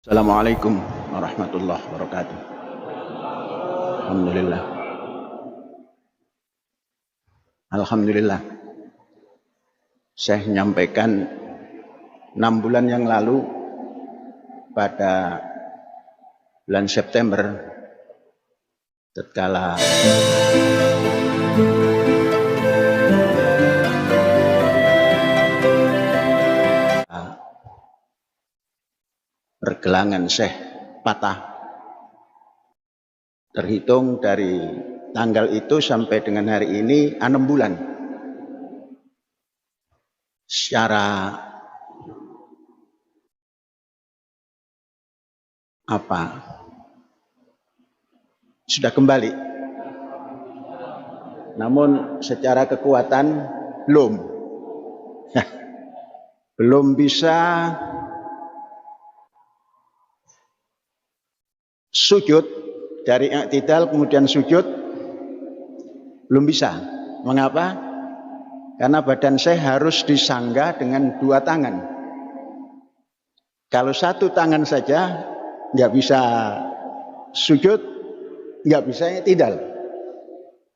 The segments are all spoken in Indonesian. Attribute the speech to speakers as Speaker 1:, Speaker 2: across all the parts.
Speaker 1: Assalamualaikum warahmatullahi wabarakatuh. Alhamdulillah. Alhamdulillah. Saya menyampaikan 6 bulan yang lalu pada bulan September tatkala pergelangan Syekh patah. Terhitung dari tanggal itu sampai dengan hari ini 6 bulan. Secara sudah kembali. Namun secara kekuatan belum bisa sujud dari i'tidal kemudian sujud, belum bisa. Mengapa? Karena badan saya harus disangga dengan 2 tangan. Kalau 1 tangan saja nggak bisa sujud, nggak bisa i'tidal.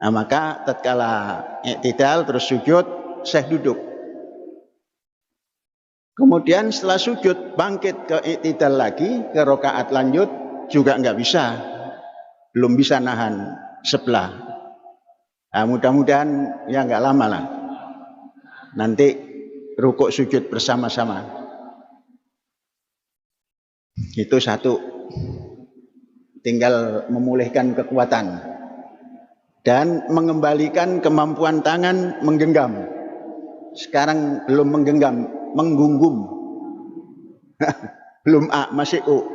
Speaker 1: Nah, maka tatkala i'tidal terus sujud, saya duduk. Kemudian setelah sujud bangkit ke i'tidal lagi, ke rakaat lanjut juga nggak bisa, belum bisa nahan sebelah. Nah, mudah-mudahan ya nggak lama lah. Nanti rukuk sujud bersama-sama. Itu satu. Tinggal memulihkan kekuatan dan mengembalikan kemampuan tangan menggenggam. Sekarang belum menggenggam, menggunggum. Belum masih U.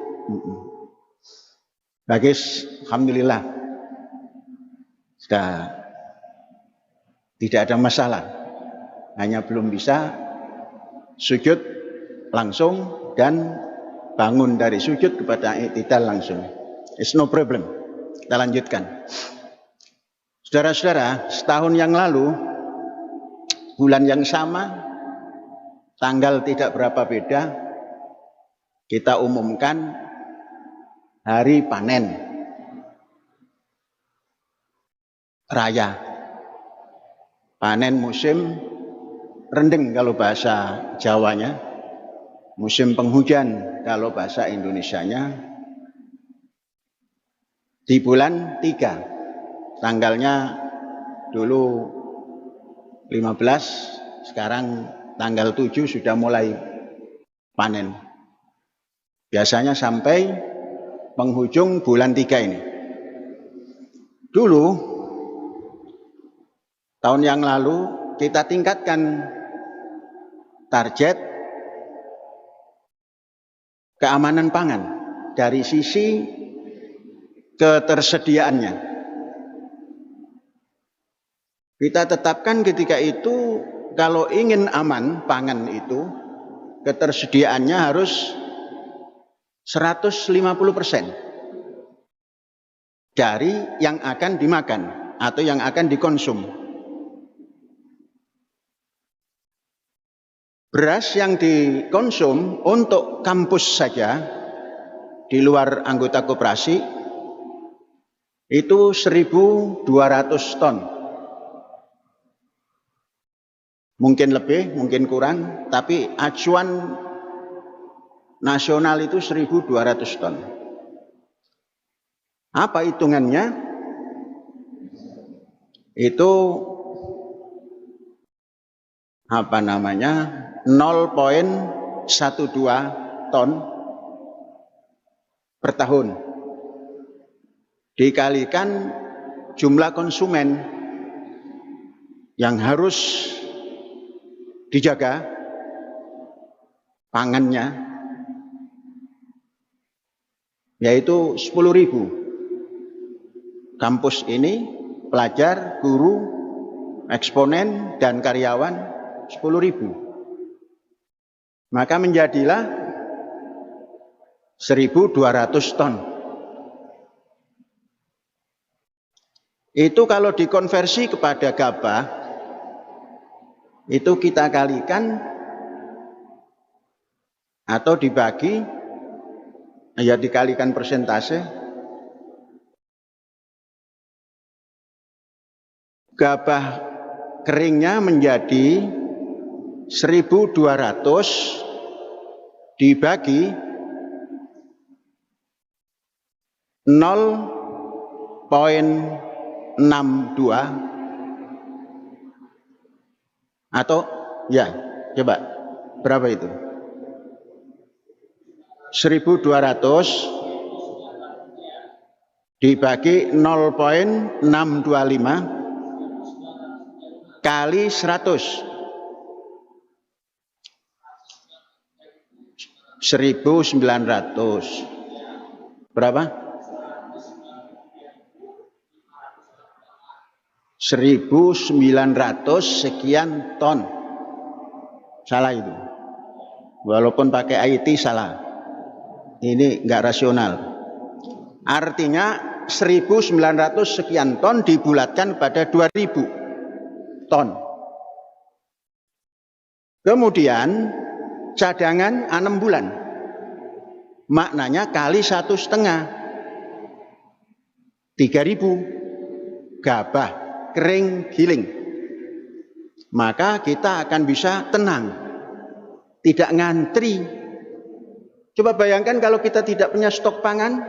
Speaker 1: Bagus, alhamdulillah. Sudah tidak ada masalah. Hanya belum bisa sujud langsung dan bangun dari sujud kepada i'tidal langsung. It's no problem. Kita lanjutkan. Saudara-saudara, setahun yang lalu, bulan yang sama, tanggal tidak berapa beda, kita umumkan hari panen raya. Panen musim rendeng kalau bahasa Jawanya, musim penghujan kalau bahasa Indonesianya, di bulan 3. Tanggalnya dulu 15, sekarang tanggal 7 sudah mulai panen. Biasanya sampai penghujung bulan 3 ini. Dulu, tahun yang lalu kita tingkatkan target keamanan pangan dari sisi ketersediaannya. Kita tetapkan ketika itu kalau ingin aman pangan itu, ketersediaannya harus 150% dari yang akan dimakan atau yang akan dikonsum. Beras yang dikonsum untuk kampus saja di luar anggota koperasi itu 1.200 ton. Mungkin lebih, mungkin kurang, tapi acuan nasional itu 1.200 ton. Apa hitungannya? Itu 0,12 ton per tahun. Dikalikan jumlah konsumen yang harus dijaga pangannya, yaitu 10.000. Kampus ini pelajar, guru, eksponen, dan karyawan 10.000. Maka menjadilah 1.200 ton. Itu kalau dikonversi kepada gabah, itu kita kalikan atau dibagi Ya dikalikan persentase. Gabah keringnya menjadi 1.200 dibagi 0,62 atau ya coba berapa itu? 1.200 dibagi 0,625 kali 100. 1.900 berapa? 1.900 sekian ton. Salah itu. Walaupun pakai IT salah. Ini enggak rasional. Artinya 1.900 sekian ton dibulatkan pada 2.000 ton. Kemudian cadangan 6 bulan. Maknanya kali 1,5. 3.000 gabah kering giling. Maka kita akan bisa tenang. Tidak ngantri. Coba bayangkan kalau kita tidak punya stok pangan,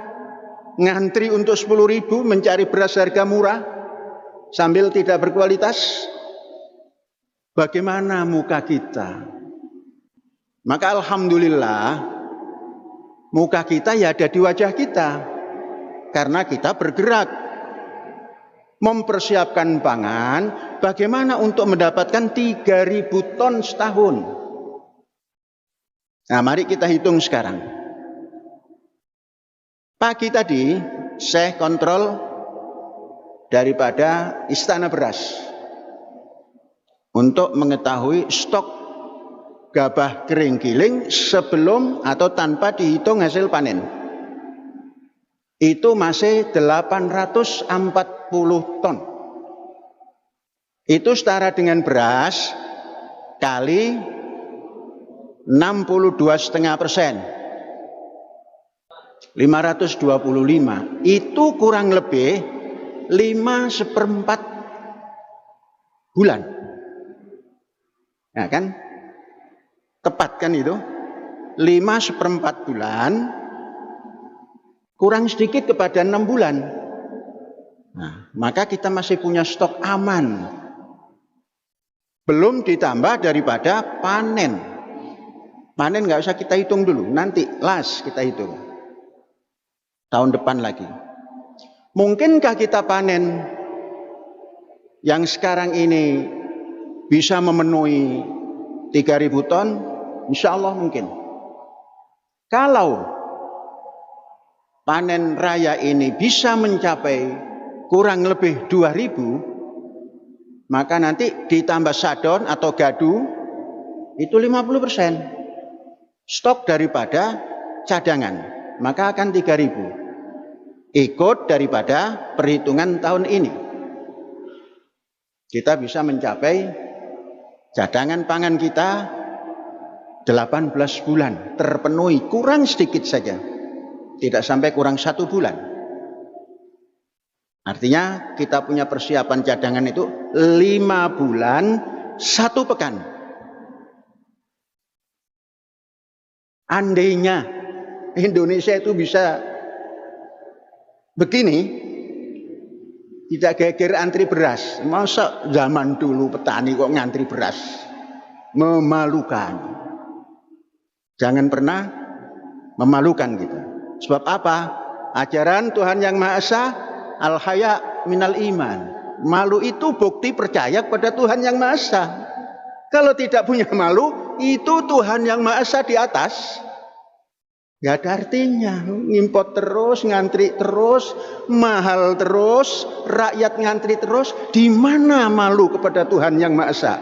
Speaker 1: ngantri untuk 10.000 mencari beras harga murah sambil tidak berkualitas. Bagaimana muka kita? Maka alhamdulillah muka kita ya ada di wajah kita. Karena kita bergerak mempersiapkan pangan, bagaimana untuk mendapatkan 3.000 ton setahun. Nah, mari kita hitung sekarang. Pagi tadi saya kontrol daripada Istana Beras untuk mengetahui stok gabah kering giling sebelum atau tanpa dihitung hasil panen. Itu masih 840 ton. Itu setara dengan beras kali 62,5%. 525 itu kurang lebih 5/4 bulan. Nah kan? Tepat kan itu? 5/4 bulan kurang sedikit kepada 6 bulan. Nah, maka kita masih punya stok aman. Belum ditambah daripada panen. Panen nggak usah kita hitung dulu, nanti las kita hitung. Tahun depan lagi. Mungkinkah kita panen yang sekarang ini bisa memenuhi 3.000 ton? Insya Allah mungkin. Kalau panen raya ini bisa mencapai kurang lebih 2.000, maka nanti ditambah shutdown atau gadu itu 50%. Stok daripada cadangan, maka akan 3.000. Ikut daripada perhitungan tahun ini. Kita bisa mencapai cadangan pangan kita 18 bulan terpenuhi, kurang sedikit saja. Tidak sampai kurang 1 bulan. Artinya kita punya persiapan cadangan itu 5 bulan 1 pekan. Andainya Indonesia itu bisa begini, tidak geger antri beras. Masa zaman dulu petani kok ngantri beras? Memalukan. Jangan pernah memalukan kita. Sebab apa? Ajaran Tuhan Yang Maha Esa, al-haya minal iman. Malu itu bukti percaya kepada Tuhan Yang Maha Esa. Kalau tidak punya malu, itu Tuhan Yang Maha Esa di atas. Gak ada artinya. Ngimpor terus, ngantri terus, mahal terus, rakyat ngantri terus. Di mana malu kepada Tuhan Yang Maha Esa?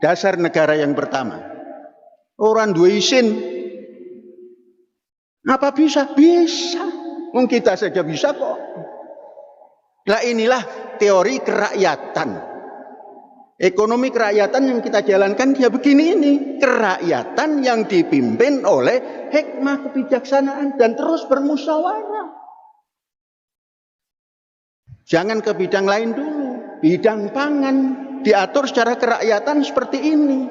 Speaker 1: Dasar negara yang pertama. Orang dua isin. Apa bisa? Bisa. Kita saja bisa kok. Nah inilah teori kerakyatan. Ekonomi kerakyatan yang kita jalankan ya begini ini. Kerakyatan yang dipimpin oleh hikmah kebijaksanaan dan terus bermusyawarah. Jangan ke bidang lain dulu. Bidang pangan diatur secara kerakyatan seperti ini.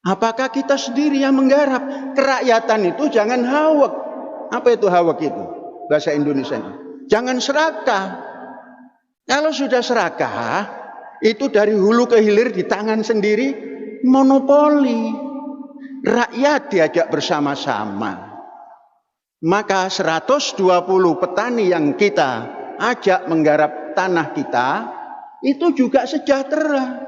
Speaker 1: Apakah kita sendiri yang menggarap? Kerakyatan itu jangan hawak. Apa itu hawak itu? Bahasa Indonesia. Jangan serakah. Kalau sudah serakah, itu dari hulu ke hilir di tangan sendiri, monopoli. Rakyat diajak bersama-sama. Maka 120 petani yang kita ajak menggarap tanah kita, itu juga sejahtera.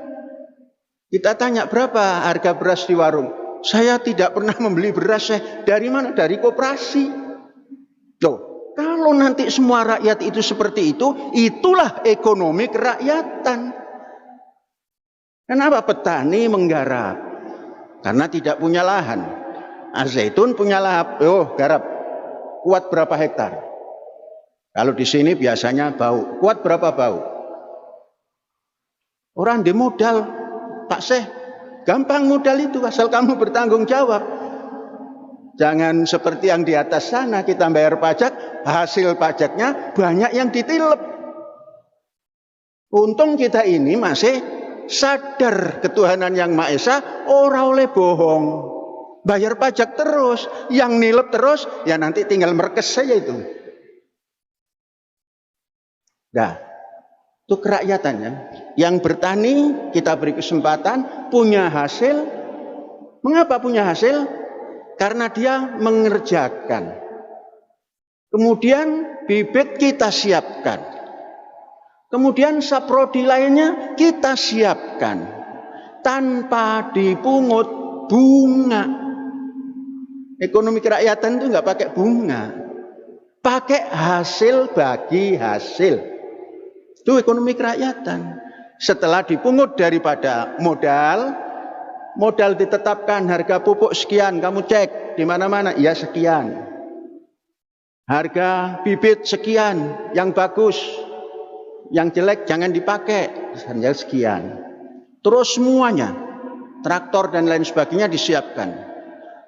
Speaker 1: Kita tanya berapa harga beras di warung. Saya tidak pernah membeli beras, dari mana? Dari koperasi. Loh, kalau nanti semua rakyat itu seperti itu, itulah ekonomi kerakyatan. Kenapa petani menggarap? Karena tidak punya lahan. Zaitun punya lahan, garap. Kuat berapa hektar? Kalau di sini biasanya bau. Kuat berapa bau? Orang di modal, Pak Syekh, gampang modal itu asal kamu bertanggung jawab. Jangan seperti yang di atas sana, kita bayar pajak, hasil pajaknya banyak yang ditilep. Untung kita ini masih sadar ketuhanan yang Maha Esa, ora oleh bohong. Bayar pajak terus, yang nilep terus, ya nanti tinggal merekes saja itu. Nah, itu kerakyatannya. Yang bertani kita beri kesempatan, punya hasil. Mengapa punya hasil? Karena dia mengerjakan. Kemudian bibit kita siapkan. Kemudian saprodi lainnya kita siapkan. Tanpa dipungut bunga. Ekonomi kerakyatan itu nggak pakai bunga. Pakai hasil bagi hasil. Itu ekonomi kerakyatan. Setelah dipungut daripada modal ditetapkan harga pupuk sekian, kamu cek di mana-mana, ya sekian. Harga bibit sekian, yang bagus, yang jelek jangan dipakai, hanya sekian. Terus semuanya, traktor dan lain sebagainya disiapkan.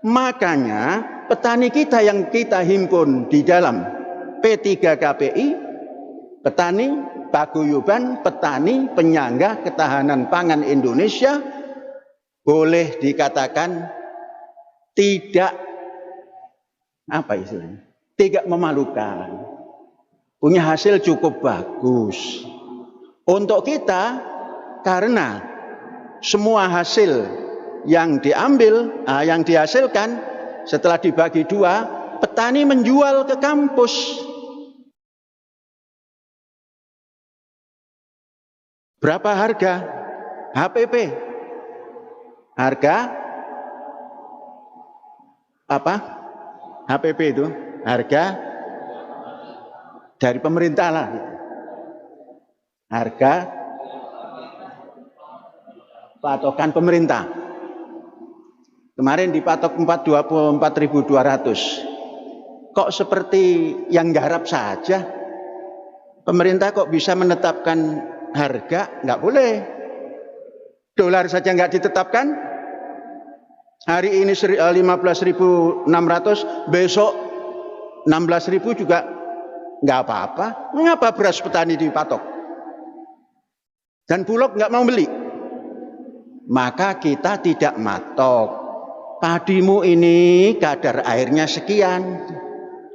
Speaker 1: Makanya petani kita yang kita himpun di dalam P3KPI, petani paguyuban, petani penyangga ketahanan pangan Indonesia, boleh dikatakan tidak tidak memalukan. Punya hasil cukup bagus. Untuk kita, karena semua hasil yang diambil, yang dihasilkan setelah dibagi dua, petani menjual ke kampus. Berapa harga? HPP. Harga apa? HPP itu harga dari pemerintah lah. Harga patokan pemerintah. Kemarin dipatok 24.200. Kok seperti yang garap saja? Pemerintah kok bisa menetapkan harga? Nggak boleh. Dolar saja nggak ditetapkan. Hari ini 15.600, besok 16.000 juga nggak apa-apa. Mengapa beras petani dipatok? Dan Bulog nggak mau beli. Maka kita tidak matok. Padimu ini kadar airnya sekian.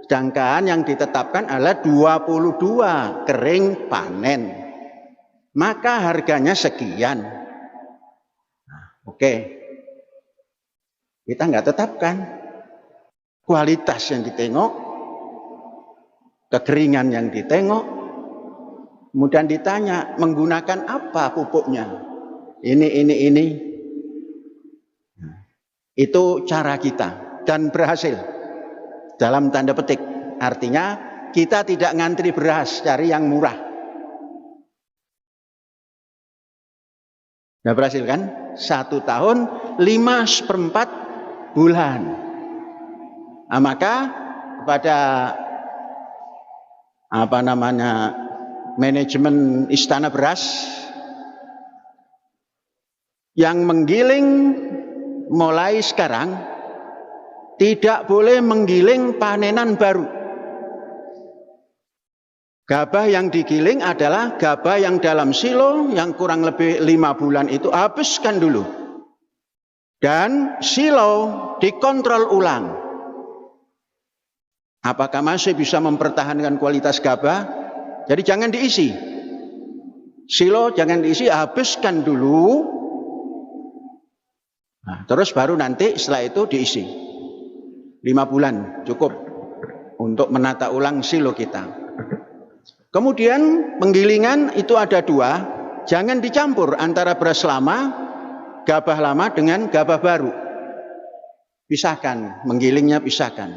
Speaker 1: Sedangkan yang ditetapkan adalah 22 kering panen. Maka harganya sekian. Oke, kita nggak tetapkan kualitas yang ditengok, kekeringan yang ditengok, kemudian ditanya menggunakan apa pupuknya, ini. Itu cara kita dan berhasil dalam tanda petik. Artinya kita tidak ngantri beras, cari yang murah. Nah, berhasil kan? 1 tahun 5/4 bulan. Nah, maka kepada manajemen Istana Beras yang menggiling mulai sekarang tidak boleh menggiling panenan baru. Gabah yang digiling adalah gabah yang dalam silo yang kurang lebih 5 bulan itu habiskan dulu. Dan silo dikontrol ulang. Apakah masih bisa mempertahankan kualitas gabah? Jadi jangan diisi. Silo jangan diisi, habiskan dulu. Nah, terus baru nanti setelah itu diisi. 5 bulan cukup untuk menata ulang silo kita. Kemudian penggilingan itu ada 2. Jangan dicampur antara beras lama, gabah lama dengan gabah baru. Pisahkan, menggilingnya pisahkan.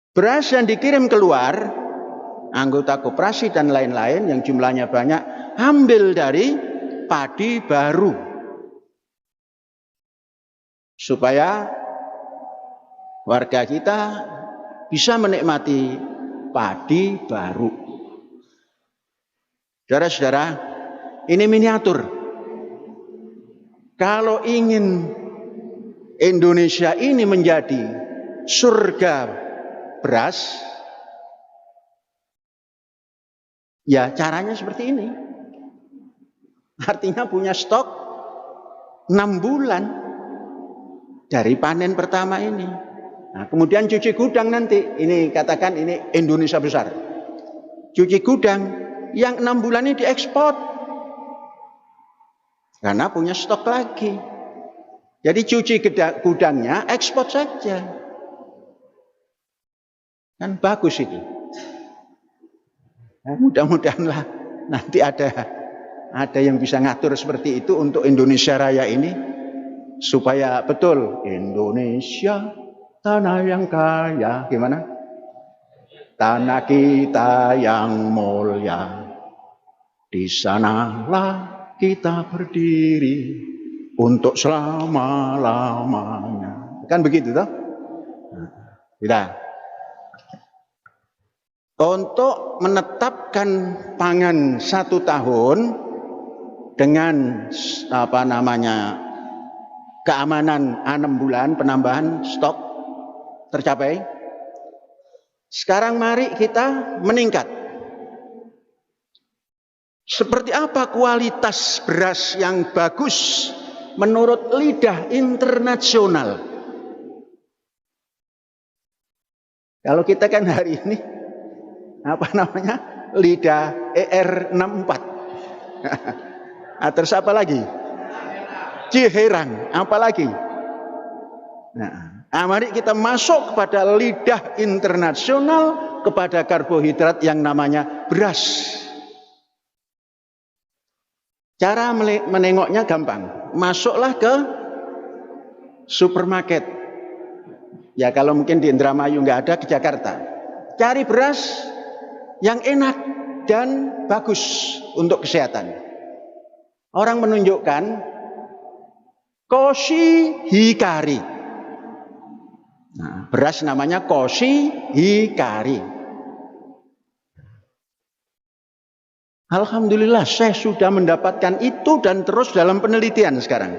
Speaker 1: Beras yang dikirim keluar, anggota koperasi dan lain-lain yang jumlahnya banyak, ambil dari padi baru. Supaya warga kita bisa menikmati padi baru. Saudara-saudara, ini miniatur. Kalau ingin Indonesia ini menjadi surga beras, ya caranya seperti ini. Artinya punya stok 6 bulan dari panen pertama ini. Nah, kemudian cuci gudang nanti. Ini katakan ini Indonesia besar. Cuci gudang yang 6 bulan ini diekspor. Karena punya stok lagi. Jadi cuci gudangnya, ekspor saja. Kan bagus itu. Nah, mudah-mudahanlah nanti ada yang bisa ngatur seperti itu untuk Indonesia Raya ini. Supaya betul Indonesia tanah yang kaya, gimana? Tanah kita yang mulia, di sanalah kita berdiri untuk selama-lamanya. Kan begitu toh? Tidak. Untuk menetapkan pangan 1 tahun dengan keamanan 6 bulan penambahan stok tercapai. Sekarang mari kita meningkat. Seperti apa kualitas beras yang bagus menurut lidah internasional? Kalau kita kan hari ini lidah ER64. Terus apa lagi? Ciherang, apalagi? Nah, mari kita masuk kepada lidah internasional, kepada karbohidrat yang namanya beras. Cara menengoknya gampang. Masuklah ke supermarket. Ya kalau mungkin di Indramayu nggak ada, di Jakarta. Cari beras yang enak dan bagus untuk kesehatan. Orang menunjukkan Koshi Hikari. Nah, beras namanya Koshi Hikari. Alhamdulillah saya sudah mendapatkan itu dan terus dalam penelitian sekarang.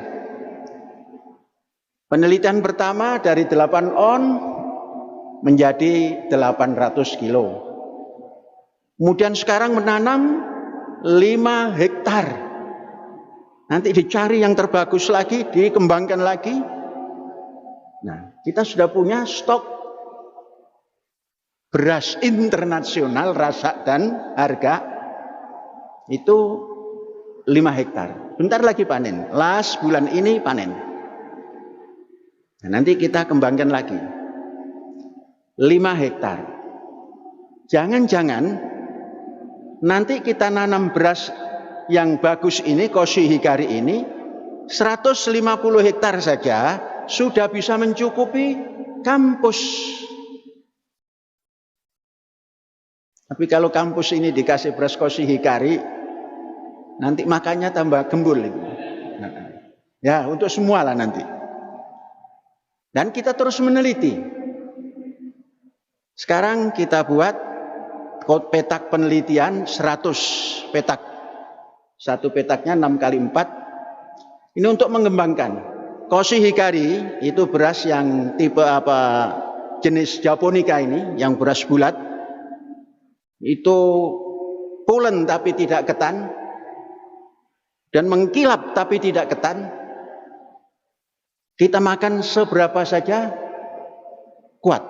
Speaker 1: Penelitian pertama dari 8 on menjadi 800 kilo. Kemudian sekarang menanam 5 hektar. Nanti dicari yang terbagus lagi, dikembangkan lagi. Nah, kita sudah punya stok beras internasional rasa dan harga itu 5 hektar. Bentar lagi panen. Last bulan ini panen. Nah, nanti kita kembangkan lagi. 5 hektar. Jangan-jangan nanti kita nanam beras yang bagus ini, Koshi Hikari ini, 150 hektar saja sudah bisa mencukupi kampus. Tapi kalau kampus ini dikasih beras Koshi Hikari, nanti makannya tambah gembul. Ya, untuk semua lah nanti. Dan kita terus meneliti. Sekarang kita buat petak penelitian 100 petak. Satu petaknya 6 kali 4. Ini untuk mengembangkan. Koshi Hikari itu beras yang tipe jenis Japonica ini, yang beras bulat. Itu pulen tapi tidak ketan. Dan mengkilap tapi tidak ketan. Kita makan seberapa saja kuat.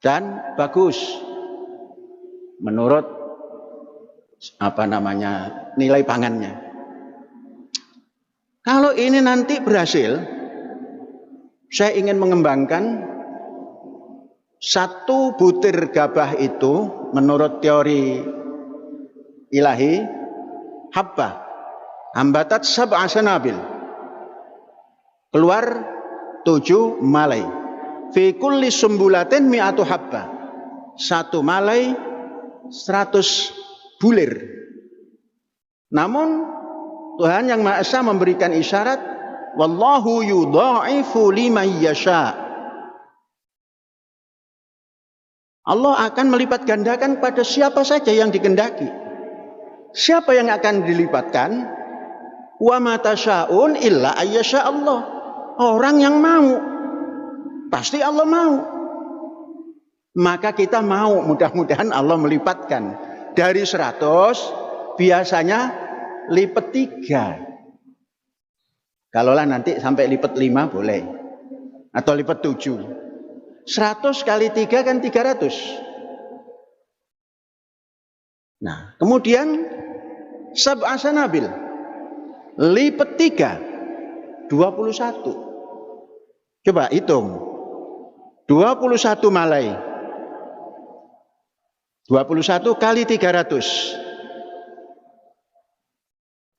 Speaker 1: Dan bagus. Menurut nilai pangannya. Kalau ini nanti berhasil, saya ingin mengembangkan satu butir gabah itu menurut teori ilahi habba ambatat sab'a sanabil, keluar 7 malai, fi kulli sumbulatin mi'atu habba, satu malai 100 bulir. Namun Tuhan Yang Maha Esa memberikan isyarat, wallahu yudha'ifu liman yasha. Allah akan melipat gandakan pada siapa saja yang dikehendaki. Siapa yang akan dilipatkan? Wa ma tasyaun illa ayyasha Allah. Orang yang mau, pasti Allah mau. Maka kita mau, mudah-mudahan Allah melipatkan. Dari 100 biasanya lipat 3. Kalaulah nanti sampai lipat 5 boleh. Atau lipat 7. 100 kali 3 kan 300. Nah, kemudian sab'a sanabil, lipat 3, 21. Coba hitung. 21 malai. 21 kali 300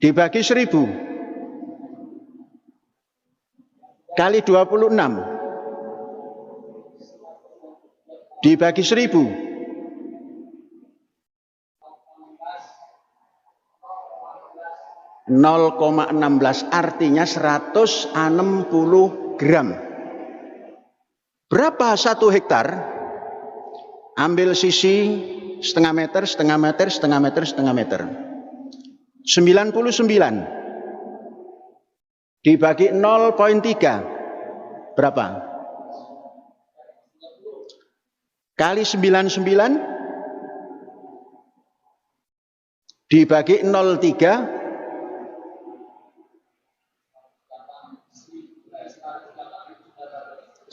Speaker 1: dibagi 1000 kali 26 dibagi 1000 0,16, artinya 160 gram. Berapa 1 hektar? Ambil sisi setengah meter, setengah meter, setengah meter, setengah meter. 99 dibagi 0,3 berapa? Kali 99 dibagi 0,3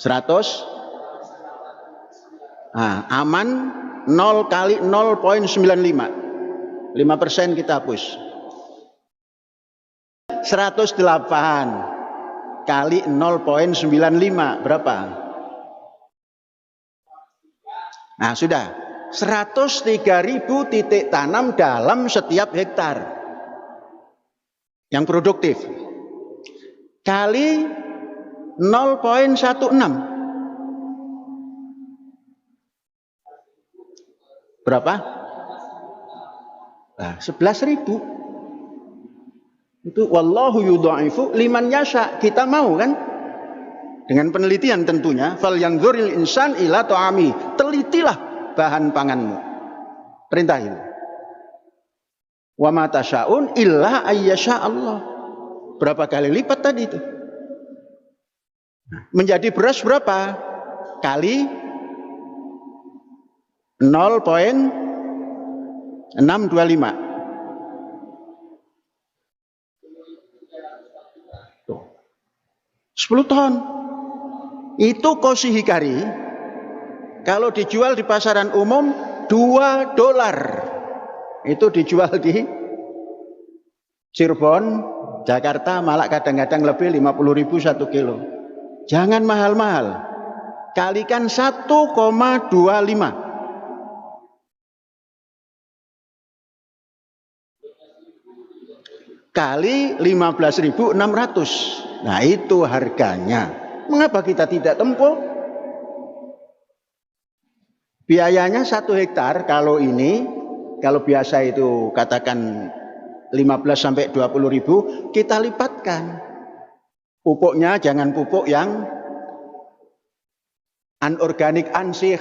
Speaker 1: 100. Nah, aman 0 kali 0,95. 5% kita hapus. 108 kali 0,95 berapa? Nah, sudah. 103.000 titik tanam dalam setiap hektar yang produktif. Kali 0,16 berapa? Nah, 11.000. Itu wallahu yudha'ifu liman yasha. Kita mau kan? Dengan penelitian tentunya. Fal yanzuril insan ila ta'ami. Telitilah bahan panganmu. Perintah itu. Wa ma tasyaun illa ayyasha Allah. Berapa kali lipat tadi itu? Menjadi beras berapa? Kali 0,625. 10 ton. Itu Koshi Hikari. Kalau dijual di pasaran umum $2. Itu dijual di Cirebon, Jakarta, malah kadang-kadang lebih 50.000 1 kilo. Jangan mahal-mahal. Kalikan 1,25. Kali 15.600. Nah, itu harganya. Mengapa kita tidak tempuh? Biayanya 1 hektar kalau biasa itu katakan 15 sampai 20.000, kita lipatkan. Pupuknya jangan pupuk yang anorganik ansih.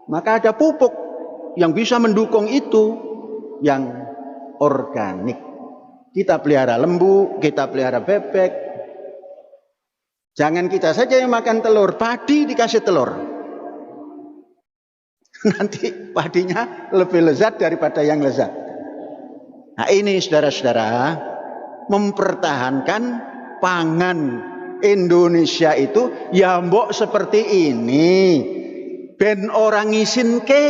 Speaker 1: Maka ada pupuk yang bisa mendukung itu yang organik. Kita pelihara lembu, kita pelihara bebek. Jangan kita saja yang makan telur, padi dikasih telur. Nanti padinya lebih lezat daripada yang lezat. Nah ini saudara-saudara, mempertahankan pangan Indonesia itu ya mbok seperti ini. Ben orang ngisin ke,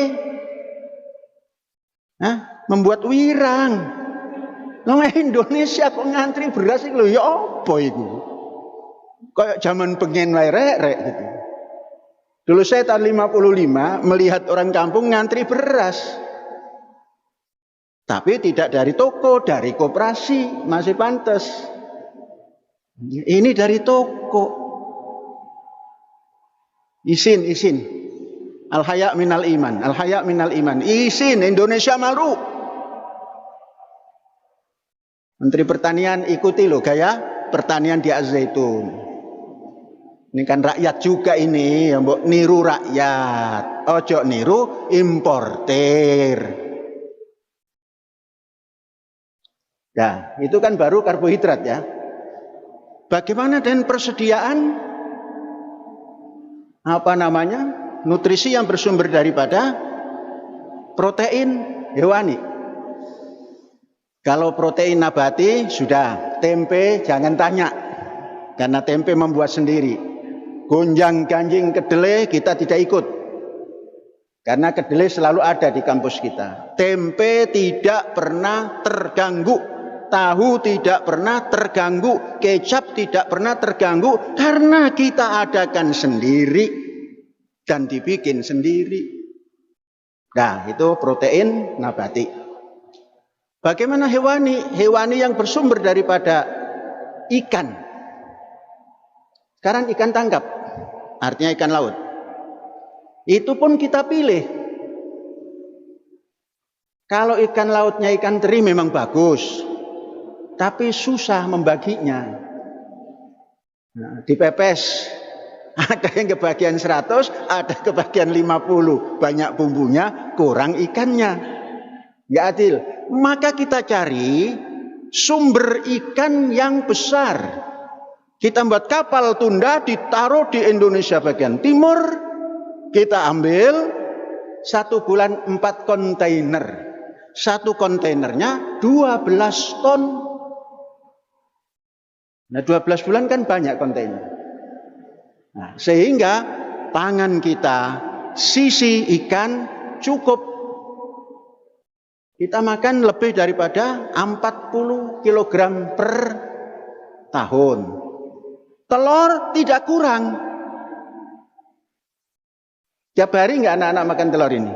Speaker 1: membuat wirang. Nang Indonesia kok ngantri beras iki lho ya apa iku? Kayak zaman pengen wae rek gitu. Dulu saya tahun 55 melihat orang kampung ngantri beras. Tapi tidak dari toko, dari koperasi, masih pantas. Ini dari toko. Isin. Al-haya minal iman, al-haya minal iman. Isin, Indonesia malu. Menteri Pertanian ikuti loh gaya pertanian di Az-Zaitun. Ini kan rakyat juga ini, ya mbok niru rakyat. Ojo niru importer. Nah, itu kan baru karbohidrat ya. Bagaimana dengan persediaan nutrisi yang bersumber daripada protein hewani? Kalau protein nabati sudah, tempe jangan tanya. Karena tempe membuat sendiri. Gonjang ganjing kedelai kita tidak ikut. Karena kedelai selalu ada di kampus kita. Tempe tidak pernah terganggu. Tahu tidak pernah terganggu. Kecap tidak pernah terganggu. Karena kita adakan sendiri. Dan dibikin sendiri. Nah itu protein nabati. Bagaimana hewani? Hewani yang bersumber daripada ikan. Sekarang ikan tangkap, artinya ikan laut. Itu pun kita pilih. Kalau ikan lautnya ikan teri memang bagus, tapi susah membaginya. Nah, dipepes, ada yang kebagian 100, ada kebagian 50. Banyak bumbunya, kurang ikannya. Nggak adil. Maka kita cari sumber ikan yang besar. Kita buat kapal tunda ditaruh di Indonesia bagian timur. Kita ambil 1 bulan 4 kontainer. 1 kontainernya 12 ton. Nah 12 bulan kan banyak kontainer. Nah, sehingga pangan kita sisi ikan cukup. Kita makan lebih daripada 40 kg per tahun. Telur tidak kurang. Tiap hari nggak anak-anak makan telur ini?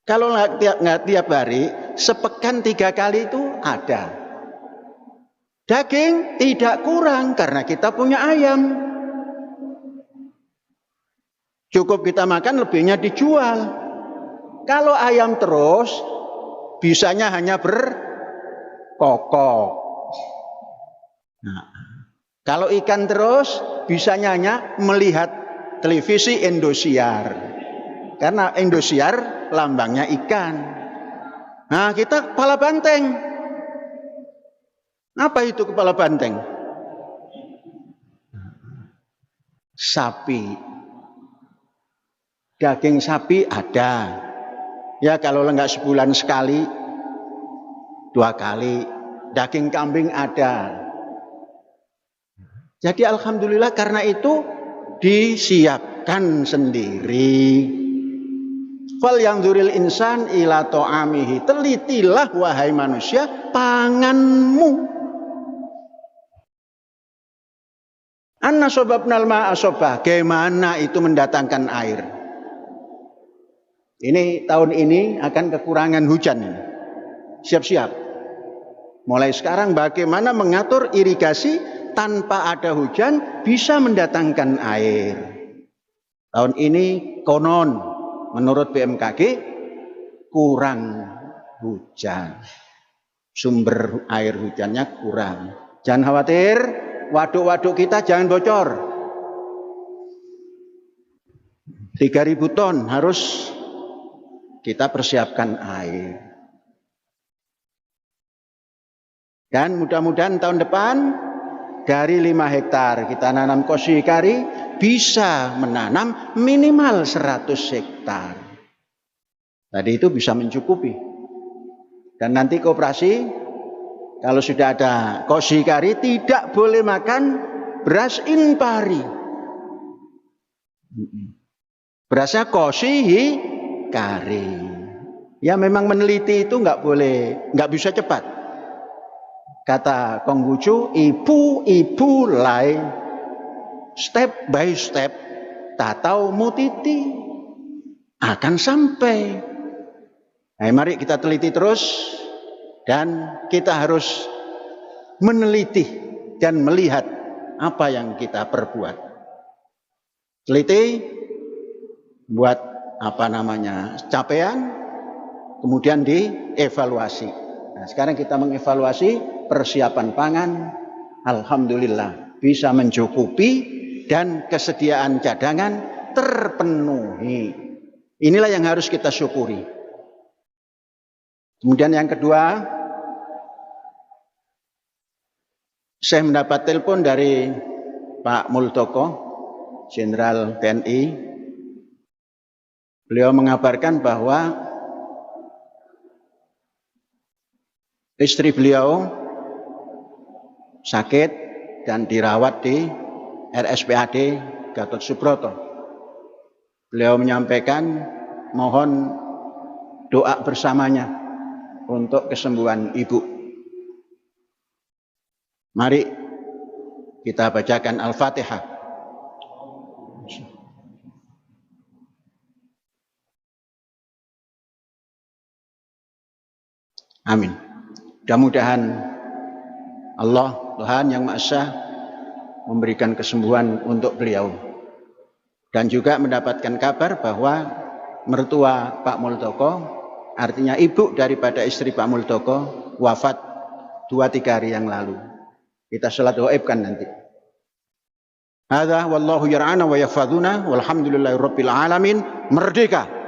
Speaker 1: Kalau nggak tiap hari, sepekan 3 kali itu ada. Daging tidak kurang karena kita punya ayam. Cukup kita makan, lebihnya dijual. Kalau ayam terus, bisanya hanya berkokok. Nah, kalau ikan terus, bisanya hanya melihat televisi Indosiar. Karena Indosiar lambangnya ikan. Nah, kita kepala banteng. Apa itu kepala banteng? Sapi. Daging sapi ada. Ya kalau enggak sebulan sekali, 2 kali. Daging kambing ada. Jadi alhamdulillah karena itu disiapkan sendiri. Fal yanzuril insan ila ta'amihi. Telitilah wahai manusia panganmu. Anna sobabnal ma'a sobah. Bagaimana itu mendatangkan air? Ini tahun ini akan kekurangan hujan. Siap-siap. Mulai sekarang bagaimana mengatur irigasi tanpa ada hujan bisa mendatangkan air. Tahun ini konon menurut BMKG kurang hujan. Sumber air hujannya kurang. Jangan khawatir, waduk-waduk kita jangan bocor. 3.000 ton harus kita persiapkan air. Dan mudah-mudahan tahun depan dari 5 hektar kita nanam koshi hikari bisa menanam minimal 100 hektar. Tadi itu bisa mencukupi. Dan nanti koperasi kalau sudah ada koshi hikari tidak boleh makan beras impari. Berasnya koshi hikari. Ya memang meneliti itu nggak boleh, nggak bisa cepat. Kata Konghucu, ibu lai step by step tatau mutiti akan sampai. Nah, mari kita teliti terus dan kita harus meneliti dan melihat apa yang kita perbuat. Teliti, buat capaian, kemudian dievaluasi. Nah, sekarang kita mengevaluasi persiapan pangan, alhamdulillah bisa mencukupi dan kesediaan cadangan terpenuhi. Inilah yang harus kita syukuri. Kemudian yang kedua, saya mendapat telepon dari Pak Muldoko, Jenderal TNI. Beliau mengabarkan bahwa istri beliau sakit dan dirawat di RSPAD Gatot Subroto. Beliau menyampaikan mohon doa bersamanya untuk kesembuhan ibu. Mari kita bacakan Al-Fatihah. Amin. Mudah-mudahan Allah, Tuhan yang Maha Esa, memberikan kesembuhan untuk beliau. Dan juga mendapatkan kabar bahwa mertua Pak Muldoko, artinya ibu daripada istri Pak Muldoko, wafat 2-3 hari yang lalu. Kita salat gaibkan nanti. Hadza wallahu yar'ana wa yahfazuna walhamdulillahirabbil alamin. Merdeka!